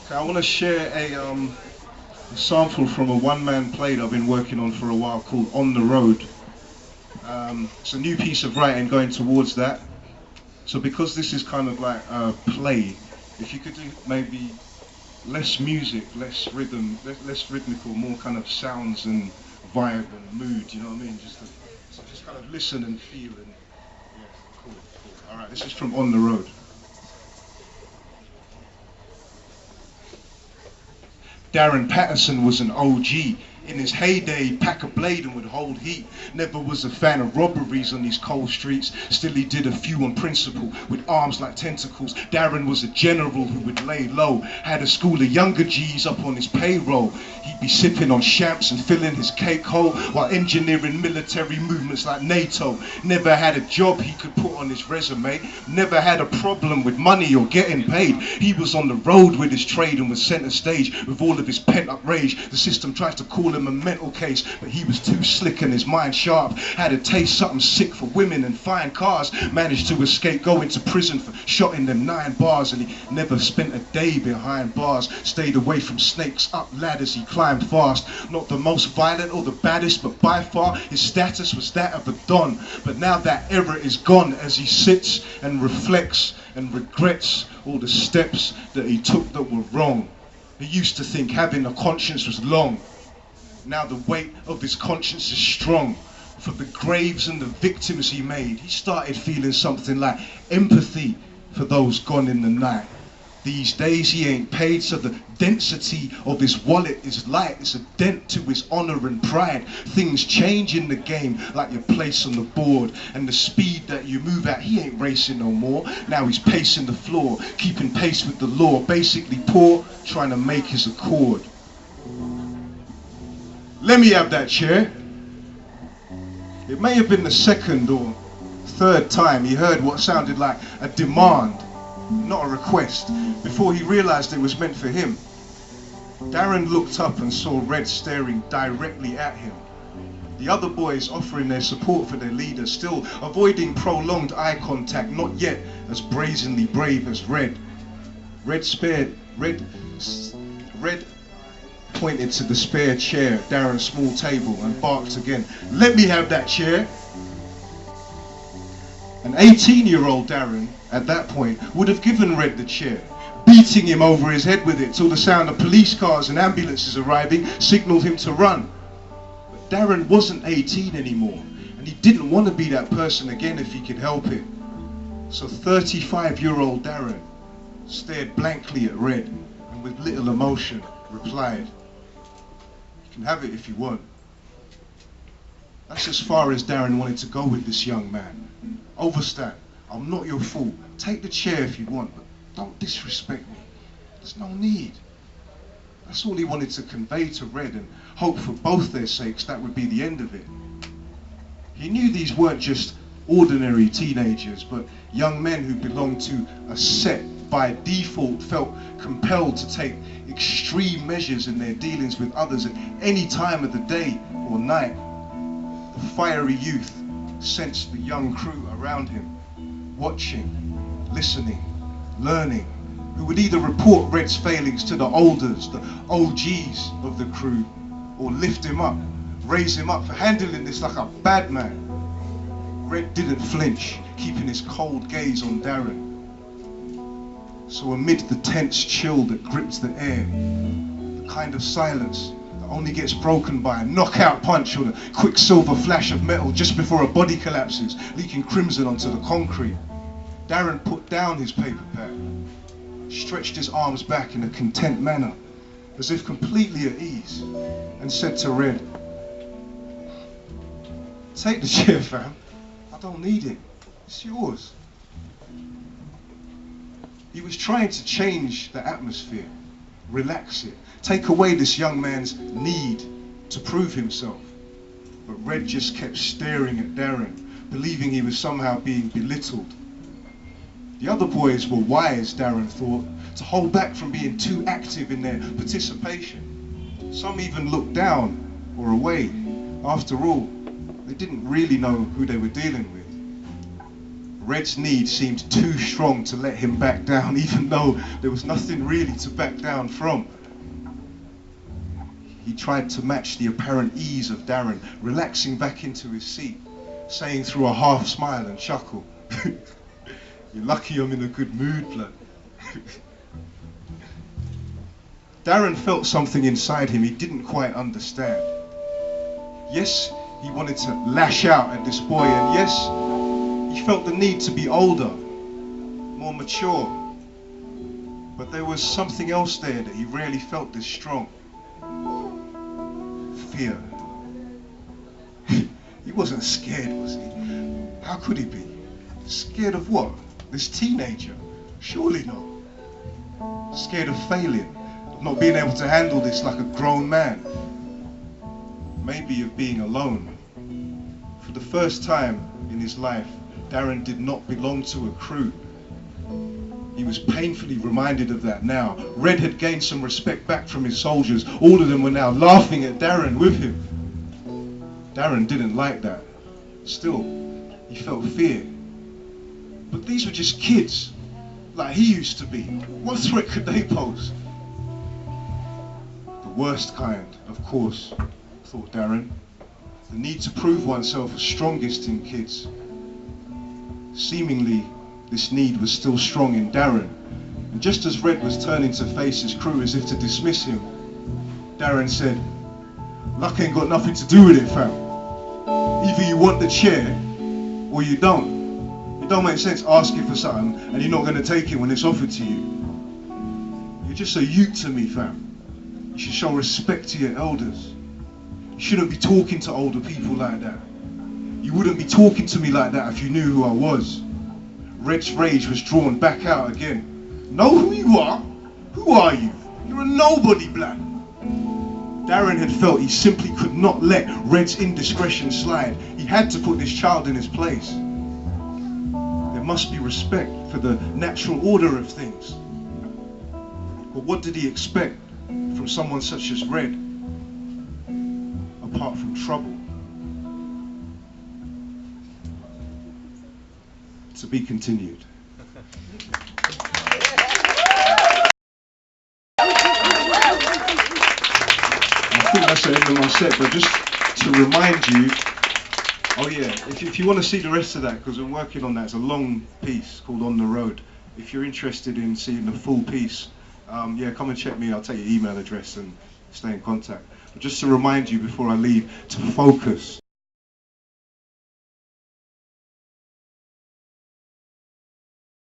Okay, I want to share a sample from a one-man play that I've been working on for a while called On the Road. It's a new piece of writing going towards that. So because this is kind of like a play, if you could do maybe less music, less rhythm, less rhythmical, more kind of sounds and vibe and mood, you know what I mean? So just kind of listen and feel and yeah, cool. All right, this is from On the Road. Darren Patterson was an OG. In his heyday, he'd pack a blade and would hold heat. Never was a fan of robberies on these cold streets. Still he did a few on principle, with arms like tentacles. Darren was a general who would lay low. Had a school of younger G's up on his payroll. He'd be sipping on champs and filling his cake hole, while engineering military movements like NATO. Never had a job he could put on his resume. Never had a problem with money or getting paid. He was on the road with his trade and was center stage with all of his pent-up rage. The system tries to call him a mental case, but he was too slick and his mind sharp. Had a taste something sick for women and fine cars. Managed to escape going to prison for shotting them 9 bars, and he never spent a day behind bars. Stayed away from snakes, up ladders he climbed fast. Not the most violent or the baddest, but by far his status was that of a don. But now that era is gone, as he sits and reflects and regrets all the steps that he took that were wrong. He used to think having a conscience was long. Now the weight of his conscience is strong. For the graves and the victims he made, he started feeling something like empathy for those gone in the night. These days he ain't paid, so the density of his wallet is light. It's a dent to his honor and pride. Things change in the game, like your place on the board. And the speed that you move at, he ain't racing no more. Now he's pacing the floor, keeping pace with the law. Basically poor, trying to make his accord. Let me have that chair. It may have been the second or third time he heard what sounded like a demand, not a request, before he realized it was meant for him. Darren looked up and saw Red staring directly at him. The other boys offering their support for their leader, still avoiding prolonged eye contact, not yet as brazenly brave as Red. Red pointed to the spare chair at Darren's small table and barked again. Let me have that chair. An 18-year-old Darren, at that point, would have given Red the chair, beating him over his head with it till the sound of police cars and ambulances arriving signaled him to run. But Darren wasn't 18 anymore, and he didn't want to be that person again if he could help it. So 35-year-old Darren stared blankly at Red and with little emotion replied, "You can have it if you want." That's as far as Darren wanted to go with this young man. Overstand, I'm not your fool. Take the chair if you want, but don't disrespect me. There's no need. That's all he wanted to convey to Red, and hope for both their sakes that would be the end of it. He knew these weren't just ordinary teenagers, but young men who belonged to a set by default felt compelled to take extreme measures in their dealings with others at any time of the day or night. The fiery youth sensed the young crew around him, watching, listening, learning, who would either report Red's failings to the olders, the OGs of the crew, or lift him up, raise him up for handling this like a bad man. Red didn't flinch, keeping his cold gaze on Darren. So amid the tense chill that grips the air, the kind of silence that only gets broken by a knockout punch or the quicksilver flash of metal just before a body collapses, leaking crimson onto the concrete, Darren put down his paper pad, stretched his arms back in a content manner, as if completely at ease, and said to Red, "Take the chair, fam. I don't need it. It's yours." He was trying to change the atmosphere, relax it, take away this young man's need to prove himself. But Red just kept staring at Darren, believing he was somehow being belittled. The other boys were wise, Darren thought, to hold back from being too active in their participation. Some even looked down or away. After all, they didn't really know who they were dealing with. Red's need seemed too strong to let him back down, even though there was nothing really to back down from. He tried to match the apparent ease of Darren, relaxing back into his seat, saying through a half smile and chuckle, "You're lucky I'm in a good mood, blood." Darren felt something inside him he didn't quite understand. Yes, he wanted to lash out at this boy, and yes, he felt the need to be older, more mature. But there was something else there that he rarely felt this strong. Fear. He wasn't scared, was he? How could he be? Scared of what? This teenager? Surely not. Scared of failing, of not being able to handle this like a grown man. Maybe of being alone. For the first time in his life, Darren did not belong to a crew. He was painfully reminded of that now. Red had gained some respect back from his soldiers. All of them were now laughing at Darren with him. Darren didn't like that. Still, he felt fear. But these were just kids, like he used to be. What threat could they pose? The worst kind, of course, thought Darren. The need to prove oneself was strongest in kids. Seemingly, this need was still strong in Darren. And just as Red was turning to face his crew as if to dismiss him, Darren said, "Luck ain't got nothing to do with it, fam. Either you want the chair, or you don't. It don't make sense asking for something and you're not going to take it when it's offered to you. You're just a youth to me, fam. You should show respect to your elders. You shouldn't be talking to older people like that. You wouldn't be talking to me like that if you knew who I was." Red's rage was drawn back out again. "Know who you are? Who are you? You're a nobody, blood." Darren had felt he simply could not let Red's indiscretion slide. He had to put this child in his place. There must be respect for the natural order of things. But what did he expect from someone such as Red, apart from trouble? To be continued. I think that's the end of my set, but just to remind you, oh yeah, if you want to see the rest of that, because I'm working on that, it's a long piece called On the Road. If you're interested in seeing the full piece, yeah, come and check me, I'll take your email address and stay in contact. But just to remind you before I leave, to focus.